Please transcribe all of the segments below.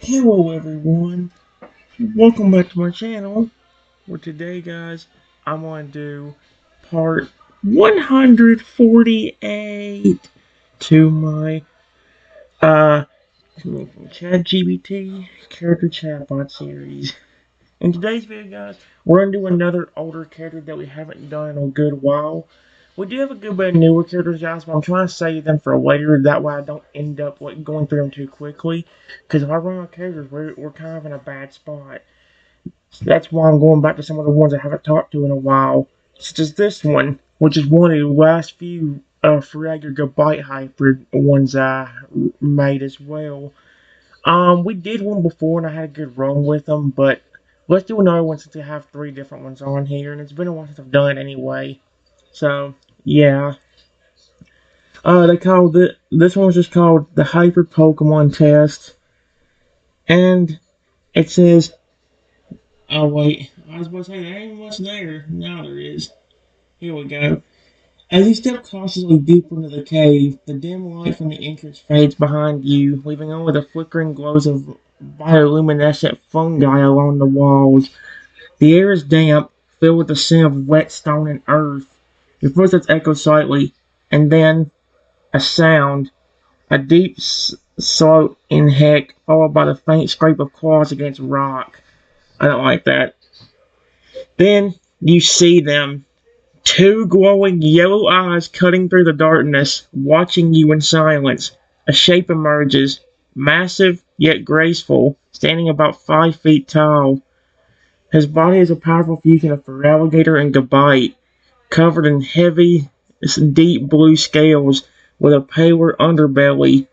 Hello everyone, welcome back to my channel, where today guys, I'm going to do part 148 to my ChatGPT Character Chatbot series. In today's video guys, we're going to do another older character that we haven't done in a good while. We do have a good bit of newer characters guys, but I'm trying to save them for later, that way I don't end up going through them too quickly. Because if I run out of characters, we're kind of in a bad spot. So that's why I'm going back to some of the ones I haven't talked to in a while, such as this one, which is one of the last few Fragger Goodbye hybrid ones I made as well. We did one before and I had a good run with them, but let's do another one since I have three different ones on here, and it's been a while since I've done it anyway. So, yeah. They called it, this one was just called the Hyper Pokemon Test, and it says, oh wait, I was about to say there ain't much there. Now there is. Here we go. As you step cautiously deeper into the cave, the dim light from the entrance fades behind you, leaving only the flickering glows of bioluminescent fungi along the walls. The air is damp, filled with the scent of wet stone and earth. Your footsteps echo slightly, and then a sound, a deep slow inhale, followed by the faint scrape of claws against rock. I don't like that. Then you see them. Two glowing yellow eyes cutting through the darkness, watching you in silence. A shape emerges, massive yet graceful, standing about 5 feet tall. His body is a powerful fusion of alligator and gabite, covered in heavy, deep blue scales with a paler underbelly.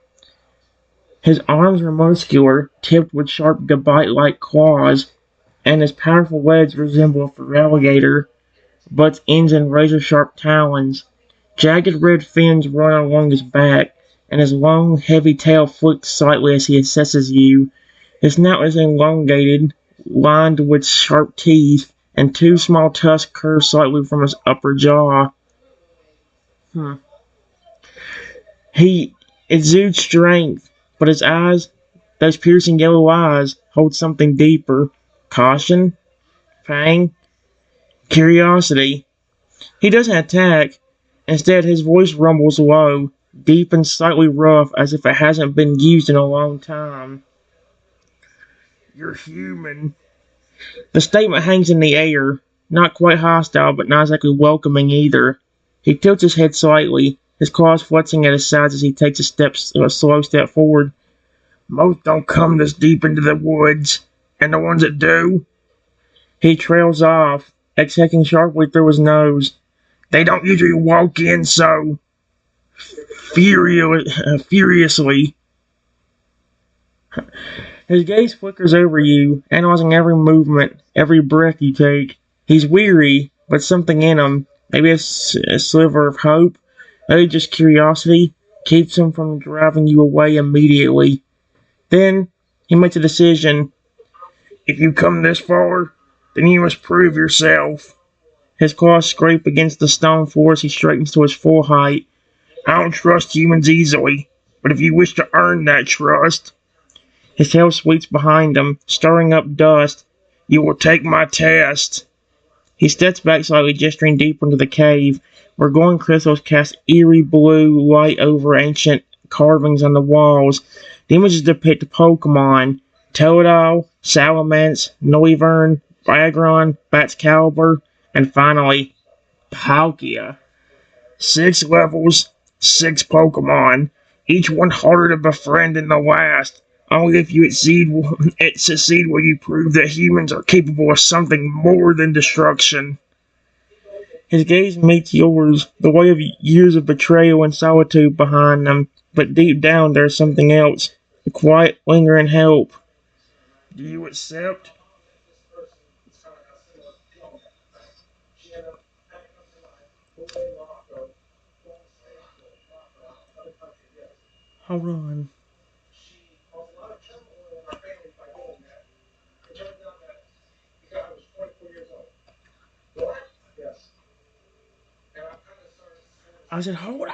His arms are muscular, tipped with sharp gabite-like claws, and his powerful legs resemble a alligator, but ends in razor-sharp talons. Jagged red fins run along his back, and his long, heavy tail flicks slightly as he assesses you. His snout is elongated, lined with sharp teeth, and two small tusks curve slightly from his upper jaw. Hmm. He exudes strength, but his eyes, those piercing yellow eyes, hold something deeper. Caution, pain, curiosity. He doesn't attack. Instead, his voice rumbles low, deep and slightly rough, as if it hasn't been used in a long time. You're human. The statement hangs in the air, not quite hostile, but not exactly welcoming either. He tilts his head slightly, his claws flexing at his sides as he takes a slow step forward. Most don't come this deep into the woods, and the ones that do, he trails off, exhaling sharply through his nose. They don't usually walk in so furiously. His gaze flickers over you, analyzing every movement, every breath you take. He's weary, but something in him, maybe a sliver of hope, maybe just curiosity, keeps him from driving you away immediately. Then, he makes a decision. If you come this far, then you must prove yourself. His claws scrape against the stone floor as he straightens to his full height. I don't trust humans easily, but if you wish to earn that trust, his tail sweeps behind him, stirring up dust. You will take my test. He steps back slightly, gesturing deeper into the cave, where glowing crystals cast eerie blue light over ancient carvings on the walls. The images depict Pokemon, Totodile, Salamence, Noivern, Bagron, Baxcalibur, and finally, Palkia. 6 levels, 6 Pokemon, each one harder to befriend than the last. Only if you succeed will you prove that humans are capable of something more than destruction. His gaze meets yours, the weight of years of betrayal and solitude behind them, but deep down there's something else, a quiet, lingering help. Do you accept? Hold on. I said, hold on,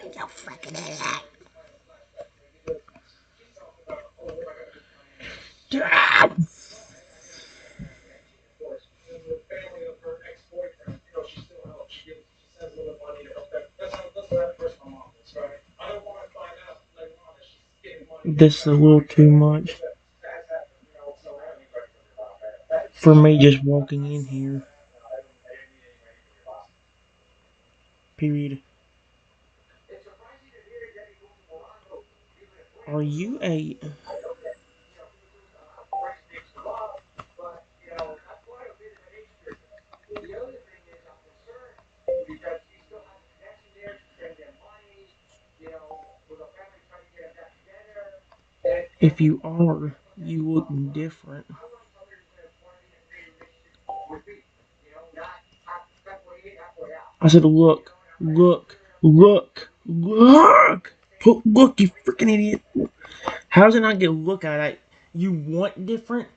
you freaking idiot. This is a little too much for me just walking in here. Period. Are you a... If you are, you look different. I said, look, look, look, look. Look, you freaking idiot. How does it not get look at it? You want different?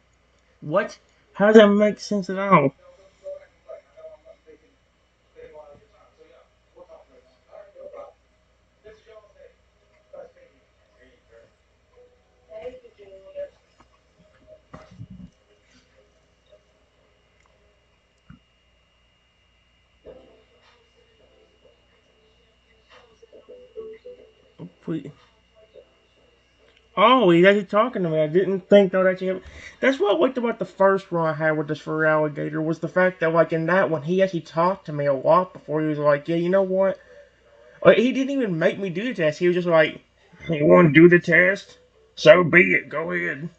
What? How does that make sense at all? Please. Oh, he's actually talking to me. I didn't think that would actually happen. That's what I liked about the first run I had with this for alligator was the fact that like in that one he actually talked to me a lot before he was like, yeah, you know what? Like, he didn't even make me do the test. He was just like, you want to do the test? So be it. Go ahead.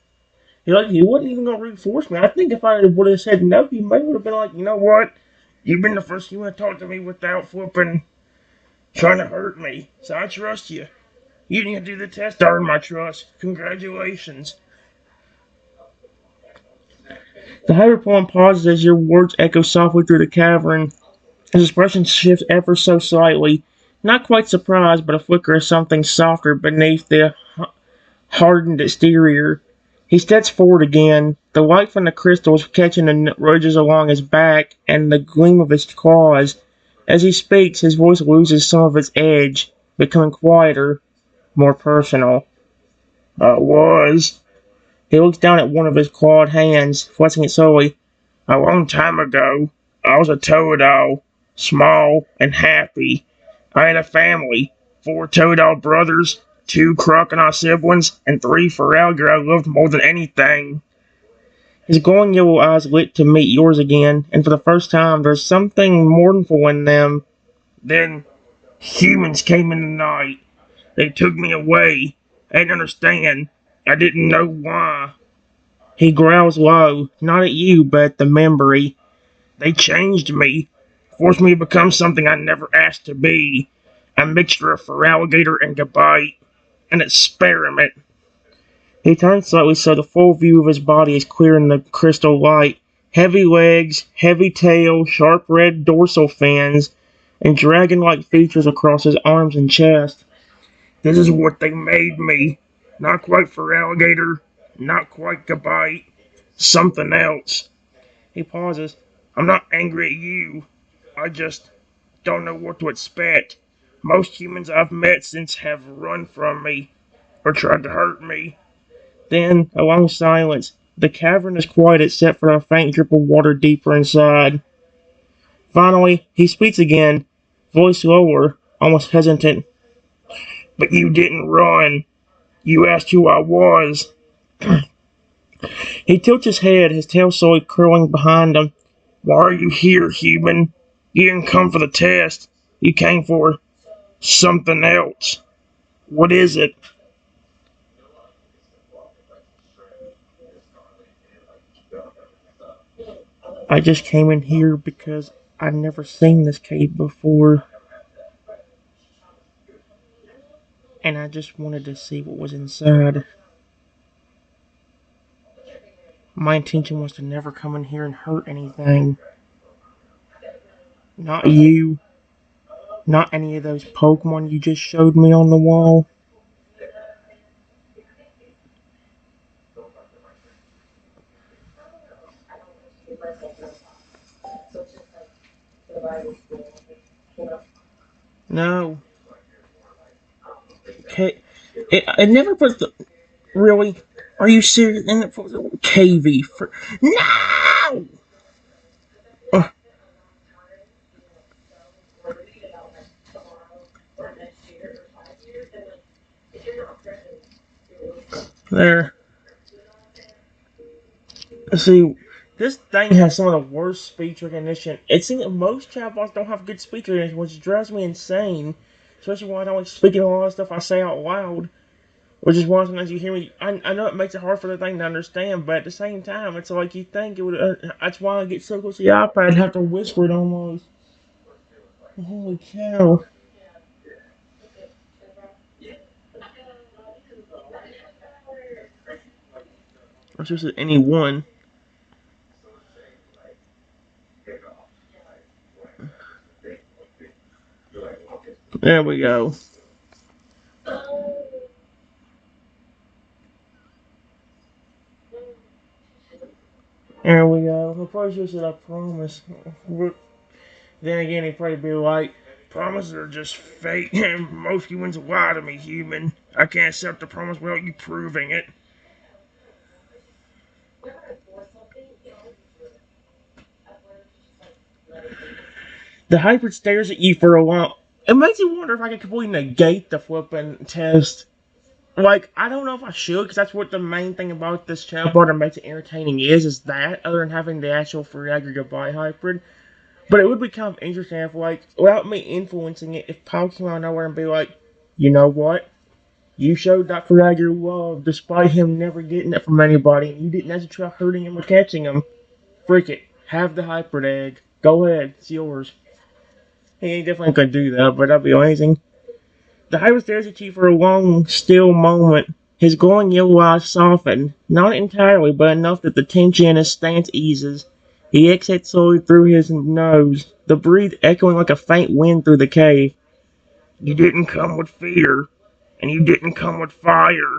He wasn't even gonna reinforce me. I think if I would have said no, he may would have been like, you know what? You've been the first human to talk to me without flipping trying to hurt me. So I trust you. You didn't do the test to earn my trust. Congratulations. The hyperpoem pauses as your words echo softly through the cavern. His expression shifts ever so slightly. Not quite surprised, but a flicker of something softer beneath the hardened exterior. He steps forward again, the light from the crystals catching the ridges along his back and the gleam of his claws. As he speaks, his voice loses some of its edge, becoming quieter, more personal. I was. He looks down at one of his clawed hands, flexing it slowly. A long time ago, I was a Toadal, small and happy. I had a family, 4 Toadal brothers, 2 crocodile siblings, and 3 Feralgar I loved more than anything. His glowing yellow eyes lit to meet yours again, and for the first time there's something mournful in them. Then humans came in the night. They took me away. I didn't understand. I didn't know why. He growls low, not at you, but at the memory. They changed me, forced me to become something I never asked to be. A mixture of Feraligator and Gabite. An experiment. He turns slightly so the full view of his body is clear in the crystal light. Heavy legs, heavy tail, sharp red dorsal fins, and dragon-like features across his arms and chest. This is what they made me. Not quite Feraligator, not quite Gabite. Something else. He pauses. I'm not angry at you. I just don't know what to expect. Most humans I've met since have run from me or tried to hurt me. Then, a long silence. The cavern is quiet except for a faint drip of water deeper inside. Finally, he speaks again, voice lower, almost hesitant. But you didn't run. You asked who I was. He tilts his head, his tail slowly curling behind him. Why are you here, human? You didn't come for the test. You came for something else. What is it? I just came in here because I'd never seen this cave before, and I just wanted to see what was inside. My intention was to never come in here and hurt anything. Not you. Not any of those Pokemon you just showed me on the wall. No. Okay. It never puts the. Really? Are you serious? And it puts KV for. No! Uh, There. See, this thing has some of the worst speech recognition. It seems that most chatbots don't have good speech recognition, which drives me insane. Especially when I don't like speaking a lot of stuff I say out loud. Which is why sometimes you hear me. I know it makes it hard for the thing to understand, but at the same time, it's like you think it would. That's why I get so close to the iPad and have to whisper it almost. Holy cow. Or just any one. There we go. There we go. I probably should have said I promise. But then again, he'd probably be like, promises are just fake. Most humans lie to me, human. I can't accept the promise without you proving it. The hybrid stares at you for a while. It makes you wonder if I could completely negate the flipping test. Like, I don't know if I should, because that's what the main thing about this chatbot that makes it entertaining is that, other than having the actual free aggregate by hybrid. But it would be kind of interesting if, like, without me influencing it, if Paul came out of nowhere and be like, you know what? You showed that free aggregate love despite him never getting it from anybody, and you didn't actually try hurting him or catching him. Freak it. Have the hybrid egg. Go ahead. It's yours. He ain't definitely gonna do that, but that'd be amazing. The hybrid stares at you for a long, still moment. His glowing yellow eyes soften, not entirely, but enough that the tension in his stance eases. He exhales slowly through his nose, the breath echoing like a faint wind through the cave. You didn't come with fear, and you didn't come with fire.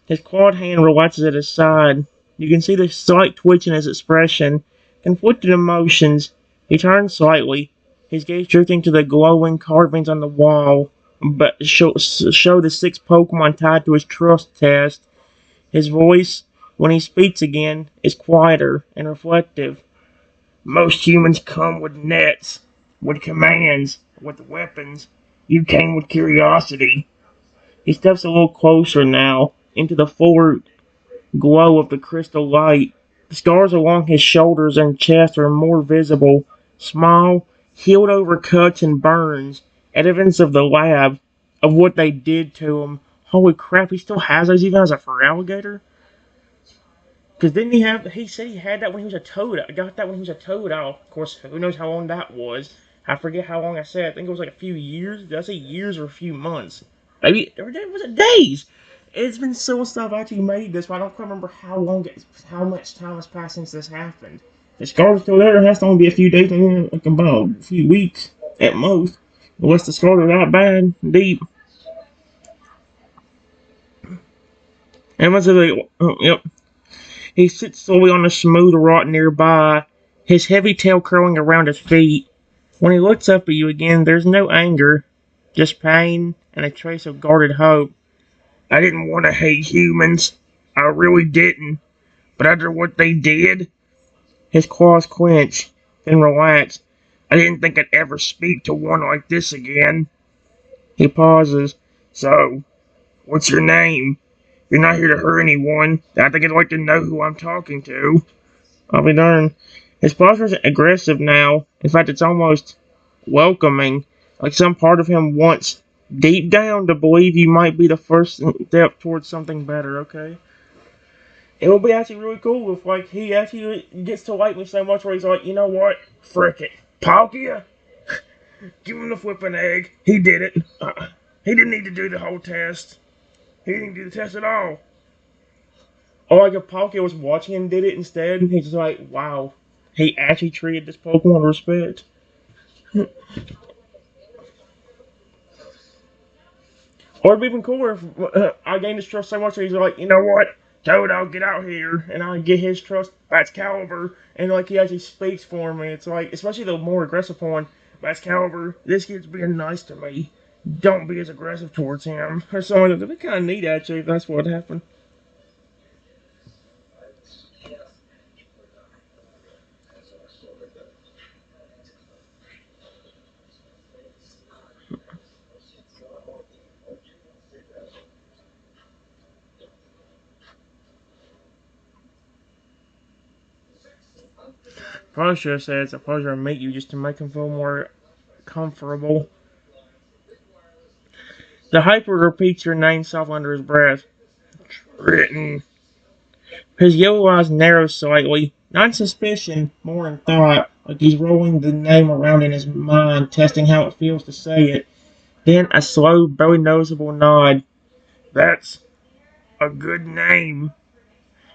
His clawed hand relaxes at his side. You can see the slight twitch in his expression. Conflicted emotions. He turns slightly, his gaze drifting to the glowing carvings on the wall, but show the six Pokemon tied to his trust test. His voice, when he speaks again, is quieter and reflective. Most humans come with nets, with commands, with weapons. You came with curiosity. He steps a little closer now, into the forward glow of the crystal light. The scars along his shoulders and chest are more visible, small, healed over cuts and burns, evidence of the lab, of what they did to him. Holy crap, he still has those even as a fur alligator? Because didn't he have, he said he had that when he was a toad. I got that when he was a toad owl. Of course, who knows how long that was. I forget how long I said. I think it was like a few years. Did I say years or a few months? Maybe, or was it days? It's been so much stuff I actually made this, but I don't quite remember how much time has passed since this happened. The scars are still there. It has to only be a few days, maybe like about a few weeks at most. Unless the scars are that bad, deep. And what's it? Oh, yep. He sits slowly on the smooth rock nearby, his heavy tail curling around his feet. When he looks up at you again, there's no anger, just pain and a trace of guarded hope. I didn't want to hate humans. I really didn't. But after what they did, his claws clench, then relax. I didn't think I'd ever speak to one like this again. He pauses. So, what's your name? You're not here to hurt anyone. I think I'd like to know who I'm talking to. I'll be darned. His posture isn't aggressive now. In fact, it's almost welcoming. Like some part of him wants, deep down, to believe you might be the first step towards something better, okay? It would be actually really cool if, like, he actually gets to like me so much where he's like, you know what? Frick it. Palkia? Give him the flipping egg. He did it. He didn't need to do the whole test. He didn't do the test at all. Or like if Palkia was watching and did it instead, and he's just like, wow, he actually treated this Pokemon with respect. Or it'd be even cooler if I gained his trust so much that he's like, you know what, Toad, I'll get out here, and I get his trust. That's Caliber, and like he actually speaks for me. It's like, especially the more aggressive one. That's Caliber. This kid's being nice to me. Don't be as aggressive towards him, or something. That'd be kind of neat actually if that's what happened. Probably should have said it's a pleasure to meet you just to make him feel more comfortable. The hyper repeats your name softly under his breath. Written. His yellow eyes narrow slightly, not in suspicion, more in thought, like he's rolling the name around in his mind, testing how it feels to say it. Then a slow, barely noticeable nod. That's a good name.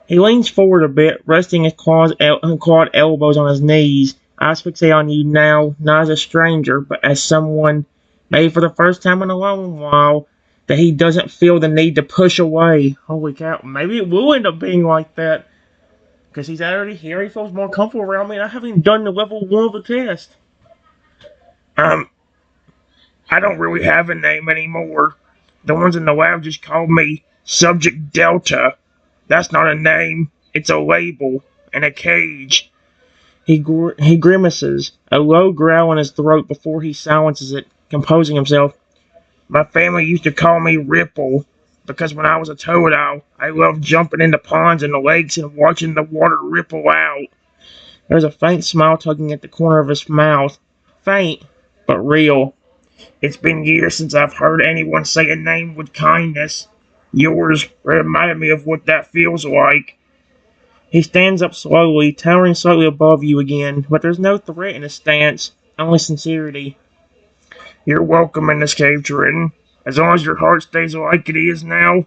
He leans forward a bit, resting his clawed elbows on his knees, eyes fixated on you now, not as a stranger, but as someone, maybe for the first time in a long while, that he doesn't feel the need to push away. Holy cow, maybe it will end up being like that. Because he's already here, he feels more comfortable around me, and I haven't even done the level 1 of the test. Um, I don't really have a name anymore. The ones in the lab just called me Subject Delta. That's not a name, it's a label, and a cage. He grimaces, a low growl in his throat before he silences it, composing himself. My family used to call me Ripple, because when I was a toad-owl, I loved jumping into ponds and lakes and watching the water ripple out. There's a faint smile tugging at the corner of his mouth. Faint, but real. It's been years since I've heard anyone say a name with kindness. Yours reminded me of what that feels like. He stands up slowly, towering slightly above you again, but there's no threat in his stance, only sincerity. You're welcome in this cave, Triton. As long as your heart stays like it is now,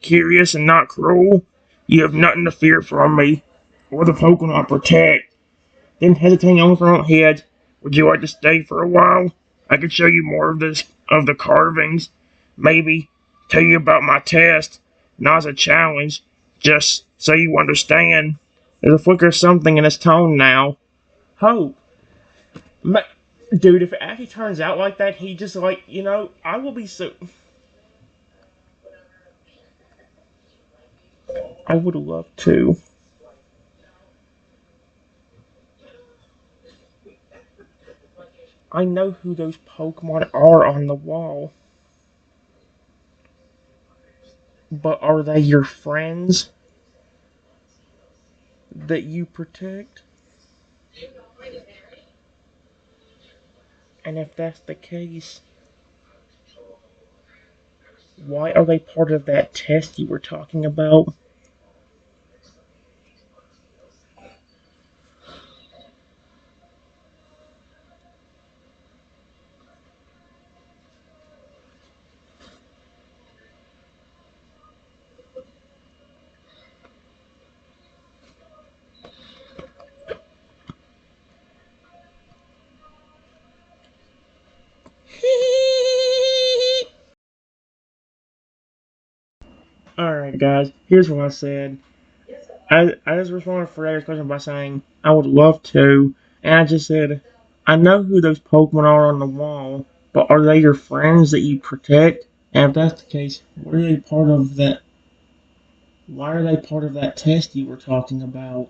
curious and not cruel, you have nothing to fear from me, or the Pokemon I protect. Then hesitating on his own head, would you like to stay for a while? I could show you more of the carvings. Maybe tell you about my test. Not as a challenge, just so you understand. There's a flicker of something in his tone now. Hope. Dude, if it actually turns out like that, he just like, I will be so... I would love to. I know who those Pokemon are on the wall. But are they your friends that you protect? And if that's the case, why are they part of that test you were talking about? Alright, guys, here's what I said. I just responded to Fred's question by saying, I would love to, and I just said, I know who those Pokemon are on the wall, but are they your friends that you protect? And if that's the case, why are they part of that test you were talking about?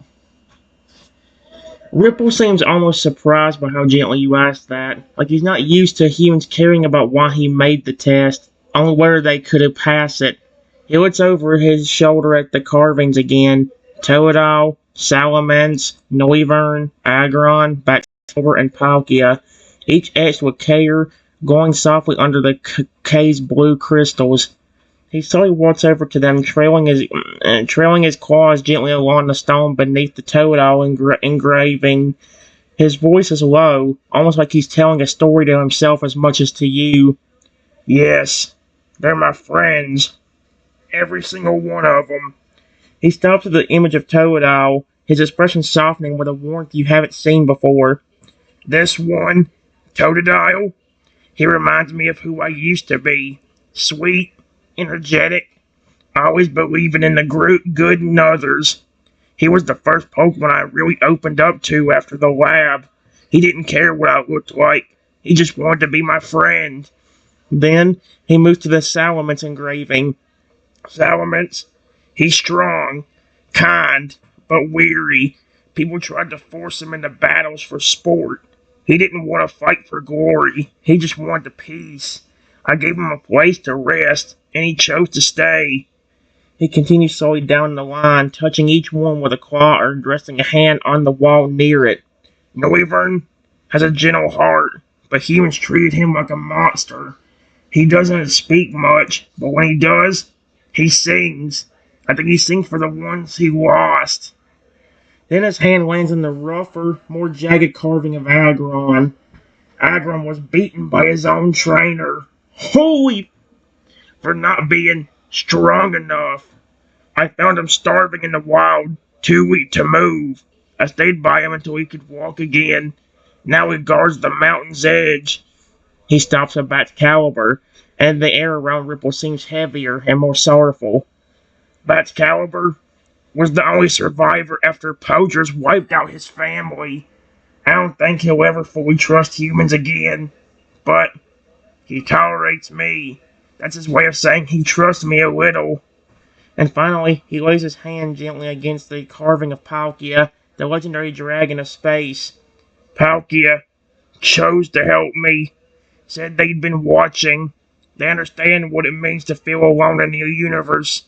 Ripple seems almost surprised by how gently you asked that, like he's not used to humans caring about why he made the test, only whether they could have passed it. He looks over his shoulder at the carvings again. Toadal, Salamence, Noivern, Aggron, Baxilver, and Palkia, each etched with care, glowing softly under the cave's blue crystals. He slowly walks over to them, trailing his claws gently along the stone beneath the Toadal engraving. His voice is low, almost like he's telling a story to himself as much as to you. Yes, they're my friends. Every single one of them. He stops at the image of Toadal, his expression softening with a warmth you haven't seen before. This one, Totodile, he reminds me of who I used to be. Sweet, energetic, always believing in the good in others. He was the first Pokemon I really opened up to after the lab. He didn't care what I looked like. He just wanted to be my friend. Then he moved to the Salamence engraving. Salamence, he's strong, kind, but weary. People tried to force him into battles for sport. He didn't want to fight for glory. He just wanted peace. I gave him a place to rest, and he chose to stay. He continues slowly down the line, touching each one with a claw or resting a hand on the wall near it. Noivern has a gentle heart, but humans treated him like a monster. He doesn't speak much, but when he does, he sings. I think he sings for the ones he lost. Then his hand lands on the rougher, more jagged carving of Agron. Agron was beaten by his own trainer. Holy! For not being strong enough. I found him starving in the wild, too weak to move. I stayed by him until he could walk again. Now he guards the mountain's edge. He stops at Bat's caliber, and the air around Ripple seems heavier and more sorrowful. Bat's caliber was the only survivor after poachers wiped out his family. I don't think he'll ever fully trust humans again, but he tolerates me. That's his way of saying he trusts me a little. And finally, he lays his hand gently against the carving of Palkia, the legendary dragon of space. Palkia chose to help me, said they'd been watching. They understand what it means to feel alone in the universe,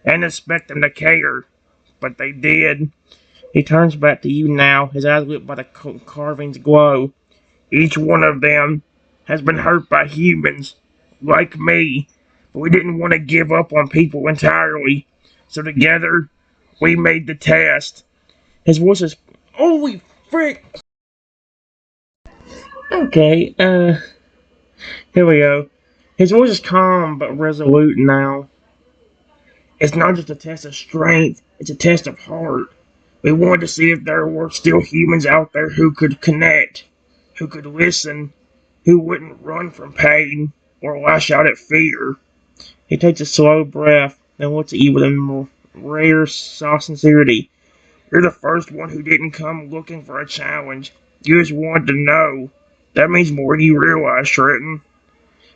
and expect them to care. But they did. He turns back to you now, his eyes lit by the carving's glow. Each one of them has been hurt by humans, like me, but we didn't want to give up on people entirely. So together, we made the test. His voice is, holy frick! Okay, here we go. His voice is calm but resolute now. It's not just a test of strength, it's a test of heart. We wanted to see if there were still humans out there who could connect, who could listen, who wouldn't run from pain or lash out at fear. He takes a slow breath, then looks at you with a rare, soft sincerity. You're the first one who didn't come looking for a challenge. You just wanted to know. That means more than you realize, Trenton.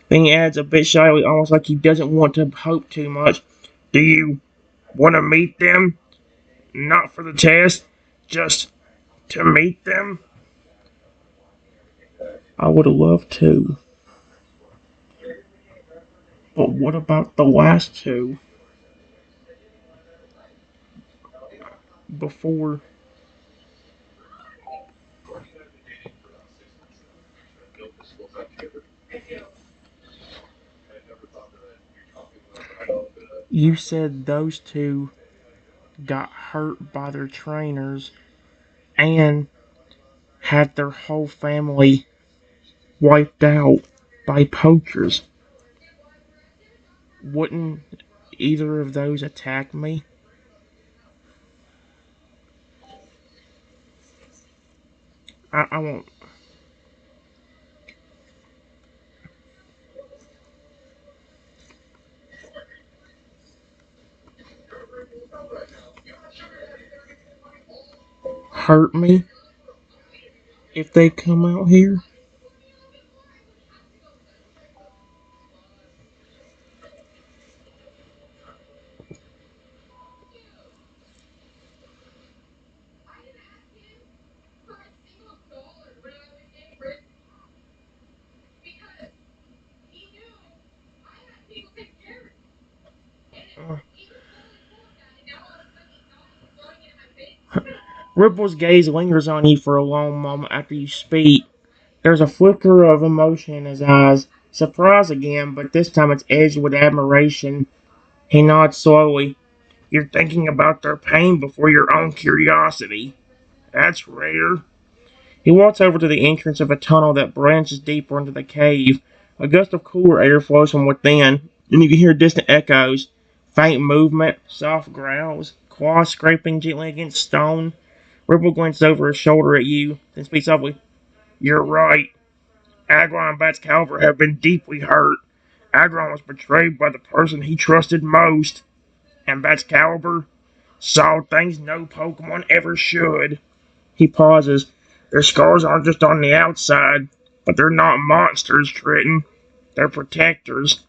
Then he adds a bit shyly, almost like he doesn't want to hope too much. Do you want to meet them? Not for the test, just to meet them? I would have loved to. But what about the last two? Before. You said those two got hurt by their trainers and had their whole family wiped out by poachers. Wouldn't either of those attack me? I won't. Hurt me if they come out here? Ripple's gaze lingers on you for a long moment after you speak. There's a flicker of emotion in his eyes. Surprise again, but this time it's edged with admiration. He nods slowly. You're thinking about their pain before your own curiosity. That's rare. He walks over to the entrance of a tunnel that branches deeper into the cave. A gust of cooler air flows from within, and you can hear distant echoes. Faint movement, soft growls, claws scraping gently against stone. Ripple glances over his shoulder at you, then speaks softly. You're right. Agron and Bat's Calver have been deeply hurt. Agron was betrayed by the person he trusted most, and Bat's Caliber saw things no Pokemon ever should. He pauses. Their scars aren't just on the outside, but they're not monsters, Trenton. They're protectors.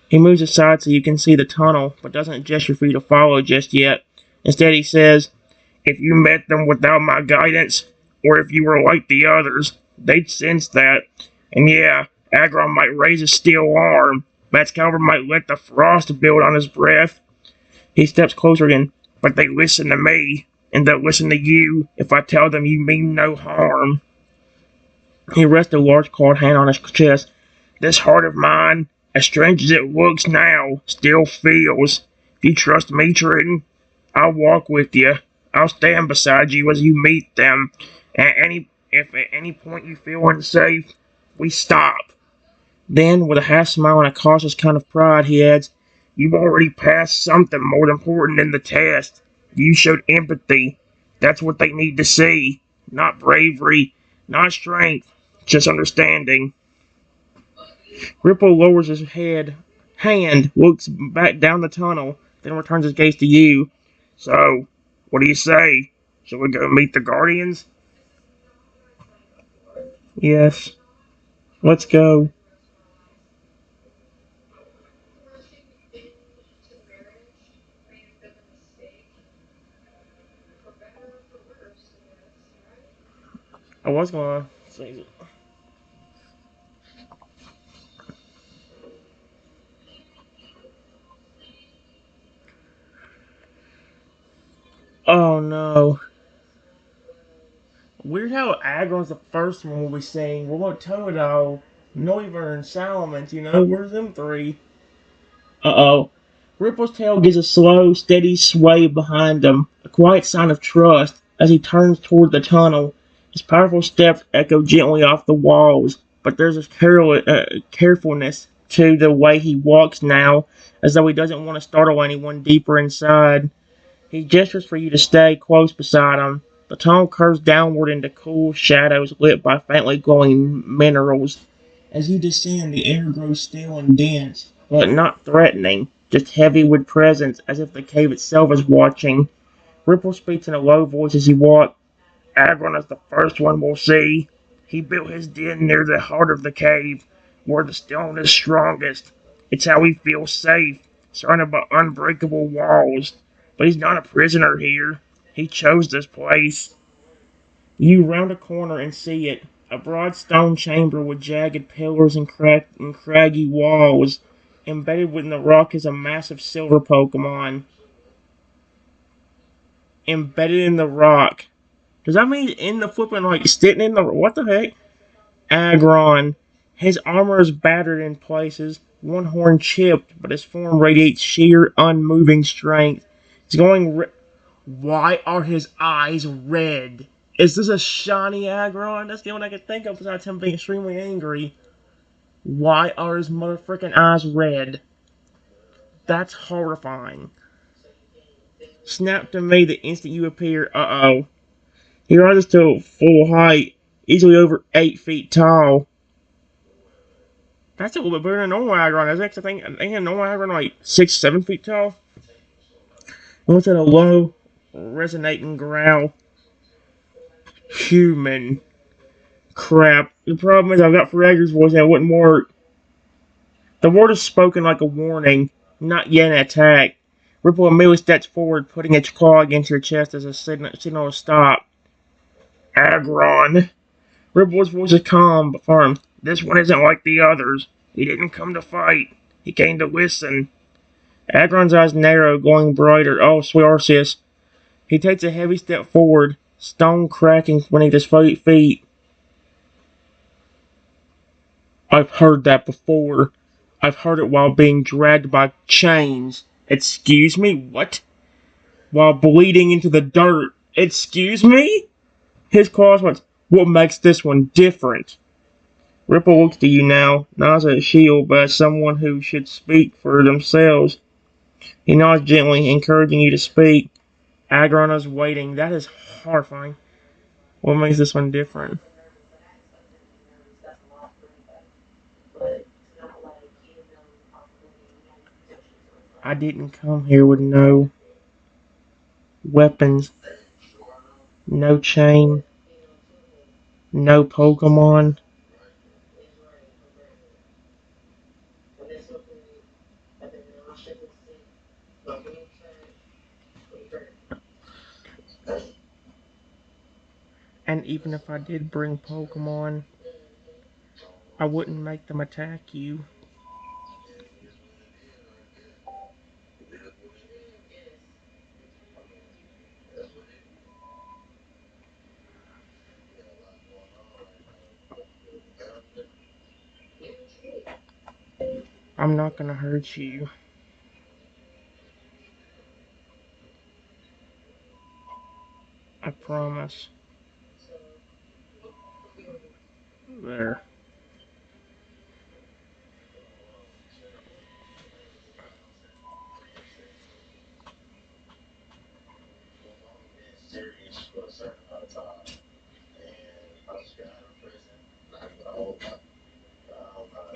He moves aside so you can see the tunnel, but doesn't gesture for you to follow just yet. Instead, he says, if you met them without my guidance, or if you were like the others, they'd sense that. And yeah, Agron might raise a steel arm. Bat's Calver might let the frost build on his breath. He steps closer again. But they listen to me, and they'll listen to you if I tell them you mean no harm. He rests a large clawed hand on his chest. This heart of mine, as strange as it looks now, still feels. If you trust me, Trenton, I'll walk with you. I'll stand beside you as you meet them. If at any point you feel unsafe, we stop. Then, with a half smile and a cautious kind of pride, he adds, You've already passed something more important in the test. You showed empathy. That's what they need to see. Not bravery, not strength, just understanding. Ripple lowers his hand, looks back down the tunnel, then returns his gaze to you. So, what do you say? Shall we go meet the Guardians? Yes, let's go. I was gonna say, oh no. Weird how Agron's the first one we'll be seeing. What about Totodile, Noiver, and Salamence? Where's them three? Uh-oh. Ripple's tail gives a slow, steady sway behind him, a quiet sign of trust as he turns toward the tunnel. His powerful steps echo gently off the walls, but there's a carefulness to the way he walks now, as though he doesn't want to startle anyone deeper inside. He gestures for you to stay close beside him. The tunnel curves downward into cool shadows lit by faintly glowing minerals. As you descend, the air grows still and dense, but not threatening, just heavy with presence, as if the cave itself is watching. Ripple speaks in a low voice as you walk. Agron is the first one we'll see. He built his den near the heart of the cave, where the stone is strongest. It's how he feels safe, surrounded by unbreakable walls. But he's not a prisoner here. He chose this place. You round a corner and see it. A broad stone chamber with jagged pillars and craggy walls. Embedded within the rock is a massive silver Pokemon. Embedded in the rock. Does that mean in the flipping, like, sitting in the... What the heck? Aggron. His armor is battered in places, one horn chipped, but his form radiates sheer, unmoving strength. He's going... Why are his eyes red? Is this a shiny Aggron? That's the only one I can think of besides him being extremely angry. Why are his motherfucking eyes red? That's horrifying. Snap to me the instant you appear. Uh-oh. He rises to full height, easily over 8 feet tall. That's a little bit better than normal Aggron. I think normal Aggron like 6, 7 feet tall. And looks at a low, resonating growl. Human. Crap. The problem is I've got Fragger's voice and it wouldn't work. The word is spoken like a warning, not yet an attack. Ripple immediately steps forward, putting its claw against your chest as a signal to stop. Aggron. Ripple's voice is calm but firm. This one isn't like the others. He didn't come to fight. He came to listen. Aggron's eyes narrow, glowing brighter. Oh, sweet Arceus. He takes a heavy step forward, stone cracking beneath his feet. I've heard that before. I've heard it while being dragged by chains. Excuse me? What? While bleeding into the dirt. Excuse me? His claws went, what makes this one different? Ripple looks to you now, not as a shield, but as someone who should speak for themselves. He nods gently, encouraging you to speak. Aggron is waiting. That is horrifying. What makes this one different? I didn't come here with no weapons, no chain, no Pokemon. And even if I did bring Pokemon, I wouldn't make them attack you. I'm not gonna hurt you. I promise. There.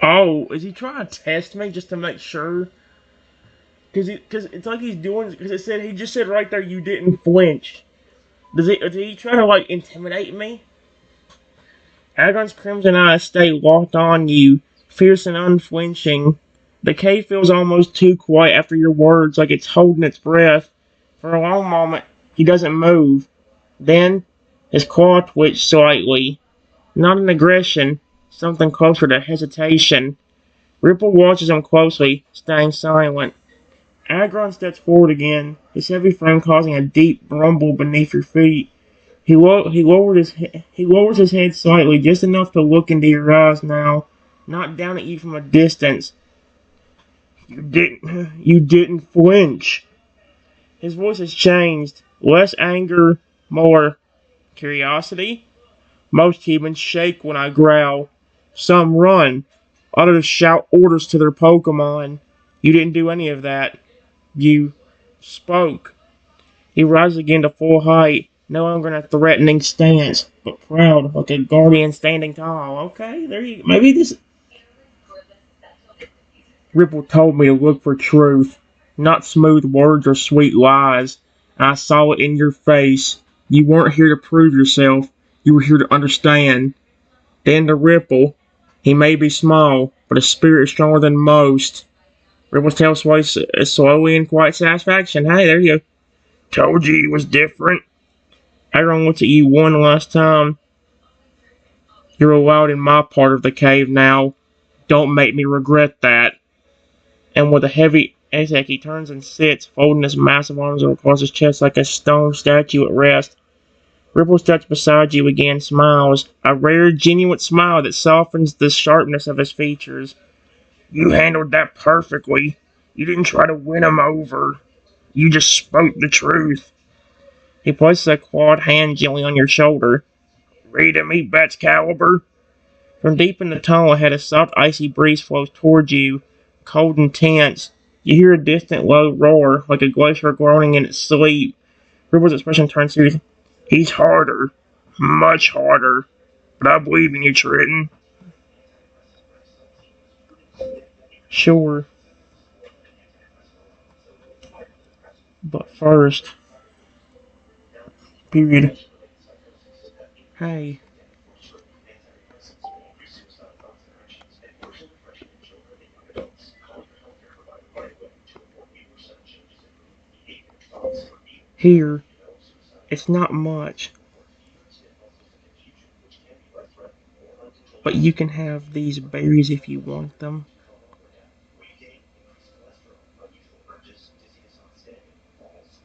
Oh, is he trying to test me just to make sure? Cause it's like he's doing. Cause it said he just said right there you didn't flinch. Did he try to like intimidate me? Agon's crimson eyes stay locked on you, fierce and unflinching. The cave feels almost too quiet after your words, like it's holding its breath. For a long moment, he doesn't move. Then, his claw twitched slightly. Not an aggression, something closer to hesitation. Ripple watches him closely, staying silent. Agron steps forward again, his heavy frame causing a deep rumble beneath your feet. He lowers his head slightly, just enough to look into your eyes now, not down at you from a distance. You didn't flinch. His voice has changed, less anger, more curiosity. Most humans shake when I growl. Some run, others shout orders to their Pokemon. You didn't do any of that. You spoke. He rises again to full height, no longer in a threatening stance, but proud, like a guardian standing tall. Okay, there you go. Maybe this. Ripple told me to look for truth, not smooth words or sweet lies. I saw it in your face. You weren't here to prove yourself. You were here to understand. Then to Ripple. He may be small, but his spirit is stronger than most. Ripple's tail sways slowly in quiet satisfaction. Hey, there you go. Told you he was different. Aaron looked at you one last time. You're allowed in my part of the cave now. Don't make me regret that. And with a heavy exhale, he turns and sits, folding his massive arms across his chest like a stone statue at rest. Ripple steps beside you again, smiles, a rare, genuine smile that softens the sharpness of his features. You handled that perfectly. You didn't try to win him over. You just spoke the truth. He places a clawed hand gently on your shoulder. Ready to meet Bat's caliber? From deep in the tunnel ahead, a soft, icy breeze flows towards you, cold and tense. You hear a distant, low roar, like a glacier groaning in its sleep. Ripple's expression turns serious. He's harder. Much harder. But I believe in you, Triton. Sure. But first... Period. Hey. Here. It's not much. But you can have these berries if you want them.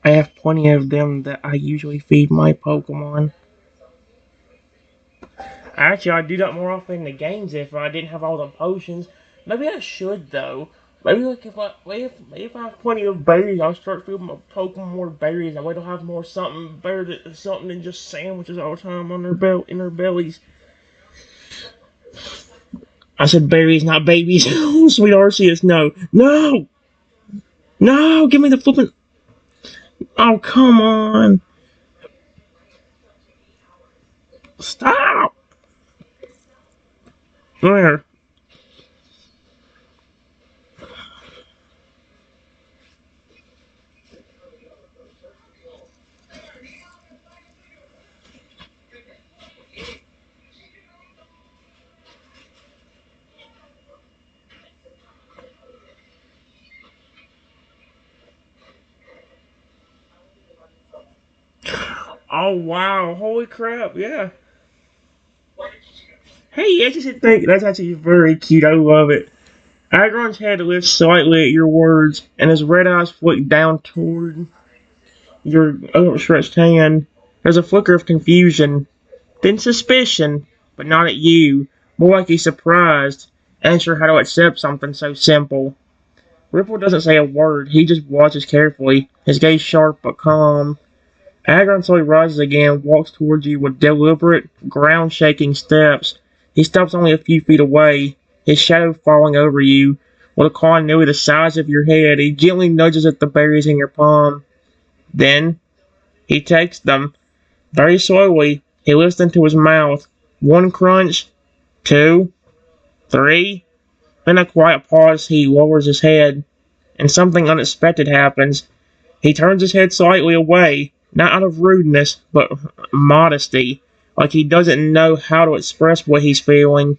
I have plenty of them that I usually feed my Pokemon. Actually, I'd do that more often in the games if I didn't have all the potions. Maybe I should though. Maybe like if I have plenty of berries, I'll start feeding my Pokemon more berries. That way they'll have more something than just sandwiches all the time on their in their bellies. I said berries, not babies. Oh, sweet Arceus, no, no, no! Give me the flippin'. Oh, come on! Stop! There. Oh wow! Holy crap! Yeah. Hey, I just think that's actually very cute. I love it. Agron's head lifts slightly at your words, and his red eyes flick down toward your outstretched hand. There's a flicker of confusion, then suspicion, but not at you. More like he's surprised. unsure how to accept something so simple. Ripple doesn't say a word, he just watches carefully, his gaze sharp but calm. Agron slowly rises again and walks towards you with deliberate, ground-shaking steps. He stops only a few feet away, his shadow falling over you. With a claw nearly the size of your head, he gently nudges at the berries in your palm. Then, he takes them. Very slowly, he lifts them to his mouth. One crunch, two, three. Then a quiet pause, he lowers his head, and something unexpected happens. He turns his head slightly away, not out of rudeness, but modesty, like he doesn't know how to express what he's feeling.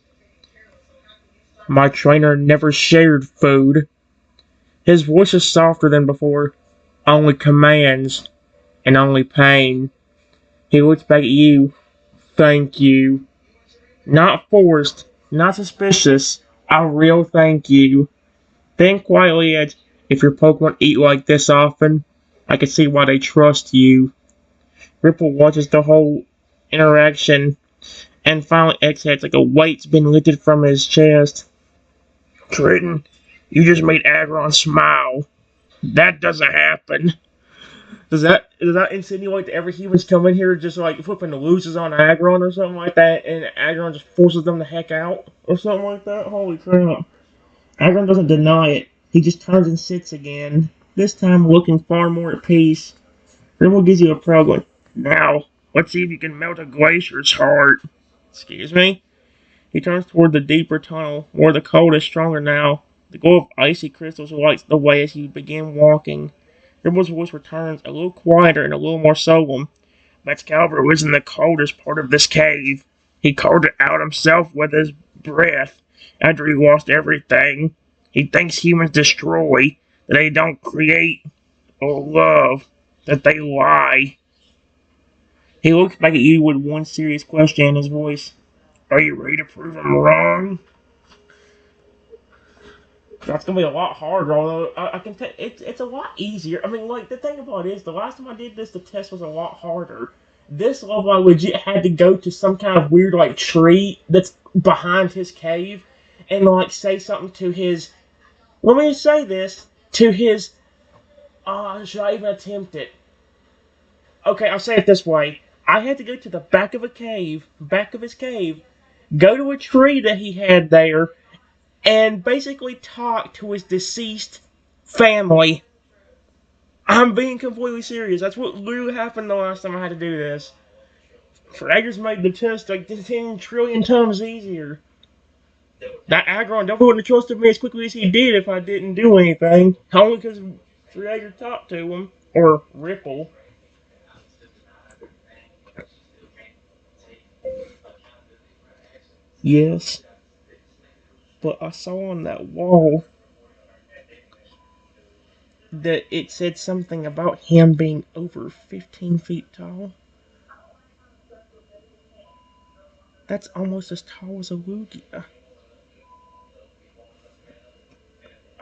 My trainer never shared food. His voice is softer than before, only commands, and only pain. He looks back at you. Thank you. Not forced, not suspicious, a real thank you. Then quietly adds, if your Pokemon eat like this often, I can see why they trust you. Ripple watches the whole interaction and finally exhales like a weight's been lifted from his chest. Triton, you just made Aggron smile. That doesn't happen. Does that insinuate that every human's come in here just like flipping the losers on Aggron or something like that, and Aggron just forces them the heck out or something like that? Holy crap! Aggron doesn't deny it. He just turns and sits again. This time looking far more at peace. Ripple gives you a problem. Now, let's see if you can melt a glacier's heart. Excuse me? He turns toward the deeper tunnel, where the cold is stronger now. The glow of icy crystals lights the way as you begin walking. Ripple's voice returns, a little quieter and a little more solemn. Excalibur was in the coldest part of this cave. He called it out himself with his breath after he lost everything. He thinks humans destroy, that they don't create or love, that they lie. He looks back at you with one serious question in his voice. Are you ready to prove him wrong? That's gonna be a lot harder, although I can tell it's a lot easier. I mean, like, the thing about it is, the last time I did this, the test was a lot harder. This level, I legit had to go to some kind of weird, like, tree that's behind his cave and, like, say something to his. Let me say this to his. Should I even attempt it? Okay, I'll say it this way. I had to go to the back of his cave, go to a tree that he had there, and basically talk to his deceased family. I'm being completely serious. That's what literally happened the last time I had to do this. Fraggers made the test like 10 trillion times easier. That Aggron definitely wouldn't have trusted me as quickly as he did if I didn't do anything. Only because Fragger talked to him. Or Ripple. Yes. But I saw on that wall that it said something about him being over 15 feet tall. That's almost as tall as a Lugia.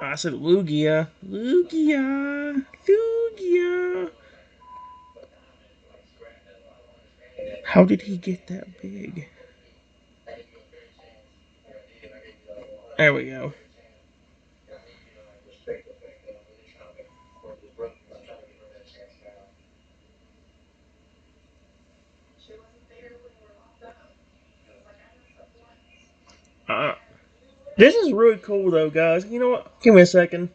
I said Lugia. Lugia. Lugia. How did he get that big? There we go. Uh, this is really cool though, guys. You know what? Give me a second.